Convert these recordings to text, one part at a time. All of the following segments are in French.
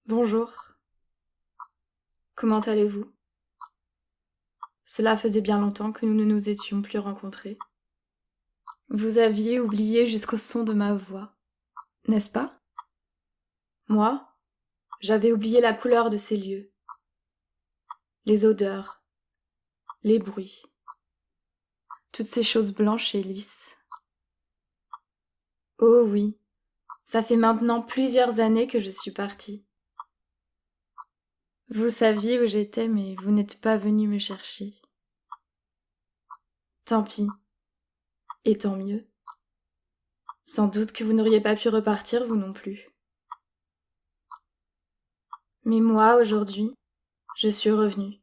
Bonjour, comment allez-vous? Cela faisait bien longtemps que nous ne nous étions plus rencontrés. Vous aviez oublié jusqu'au son de ma voix, n'est-ce pas? Moi, j'avais oublié la couleur de ces lieux, les odeurs, les bruits, toutes ces choses blanches et lisses. Oh oui, ça fait maintenant plusieurs années que je suis partie. Vous saviez où j'étais, mais vous n'êtes pas venu me chercher. Tant pis, et tant mieux. Sans doute que vous n'auriez pas pu repartir, vous non plus. Mais moi, aujourd'hui, je suis revenue.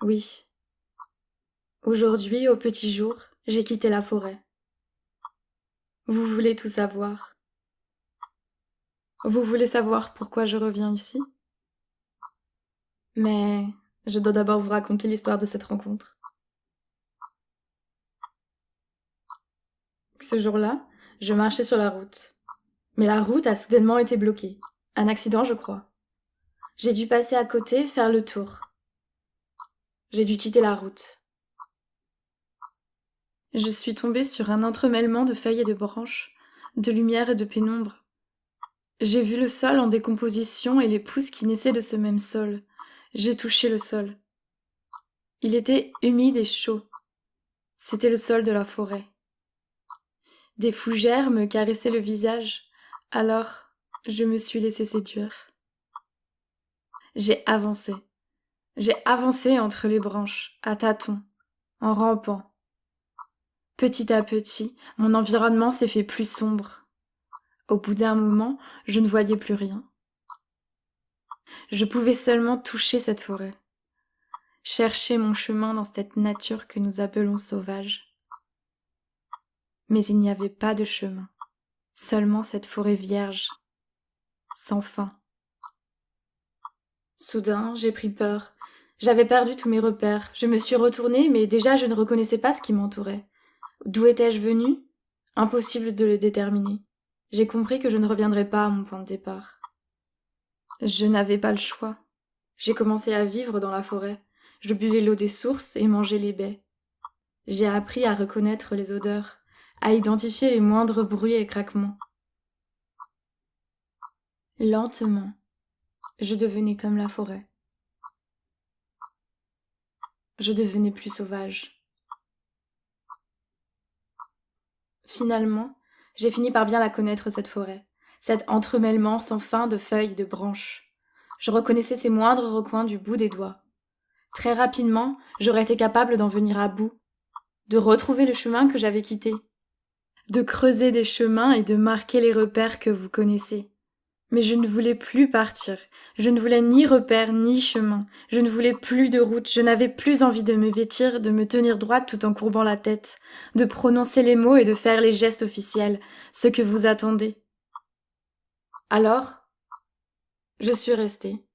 Oui, aujourd'hui, au petit jour, j'ai quitté la forêt. Vous voulez tout savoir. Vous voulez savoir pourquoi je reviens ici? Mais je dois d'abord vous raconter l'histoire de cette rencontre. Ce jour-là, je marchais sur la route. Mais la route a soudainement été bloquée. Un accident, je crois. J'ai dû passer à côté, faire le tour. J'ai dû quitter la route. Je suis tombée sur un entremêlement de feuilles et de branches, de lumière et de pénombre. J'ai vu le sol en décomposition et les pousses qui naissaient de ce même sol. J'ai touché le sol. Il était humide et chaud. C'était le sol de la forêt. Des fougères me caressaient le visage. Alors, je me suis laissée séduire. J'ai avancé. J'ai avancé entre les branches, à tâtons, en rampant. Petit à petit, mon environnement s'est fait plus sombre. Au bout d'un moment, je ne voyais plus rien. Je pouvais seulement toucher cette forêt, chercher mon chemin dans cette nature que nous appelons sauvage. Mais il n'y avait pas de chemin, seulement cette forêt vierge, sans fin. Soudain, j'ai pris peur. J'avais perdu tous mes repères. Je me suis retournée, mais déjà je ne reconnaissais pas ce qui m'entourait. D'où étais-je venue? Impossible de le déterminer. J'ai compris que je ne reviendrais pas à mon point de départ. Je n'avais pas le choix. J'ai commencé à vivre dans la forêt. Je buvais l'eau des sources et mangeais les baies. J'ai appris à reconnaître les odeurs, à identifier les moindres bruits et craquements. Lentement, je devenais comme la forêt. Je devenais plus sauvage. Finalement, j'ai fini par bien la connaître, cette forêt, cet entremêlement sans fin de feuilles et de branches. Je reconnaissais ses moindres recoins du bout des doigts. Très rapidement, j'aurais été capable d'en venir à bout, de retrouver le chemin que j'avais quitté, de creuser des chemins et de marquer les repères que vous connaissez. Mais je ne voulais plus partir. Je ne voulais ni repère ni chemin. Je ne voulais plus de route. Je n'avais plus envie de me vêtir, de me tenir droite tout en courbant la tête, de prononcer les mots et de faire les gestes officiels, ce que vous attendez. Alors, je suis restée,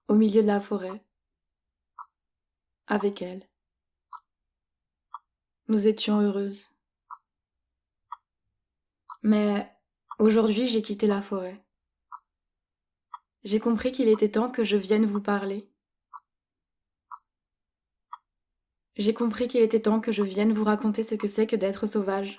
au milieu de la forêt, avec elle. Nous étions heureuses. Mais aujourd'hui, j'ai quitté la forêt. J'ai compris qu'il était temps que je vienne vous parler. J'ai compris qu'il était temps que je vienne vous raconter ce que c'est que d'être sauvage.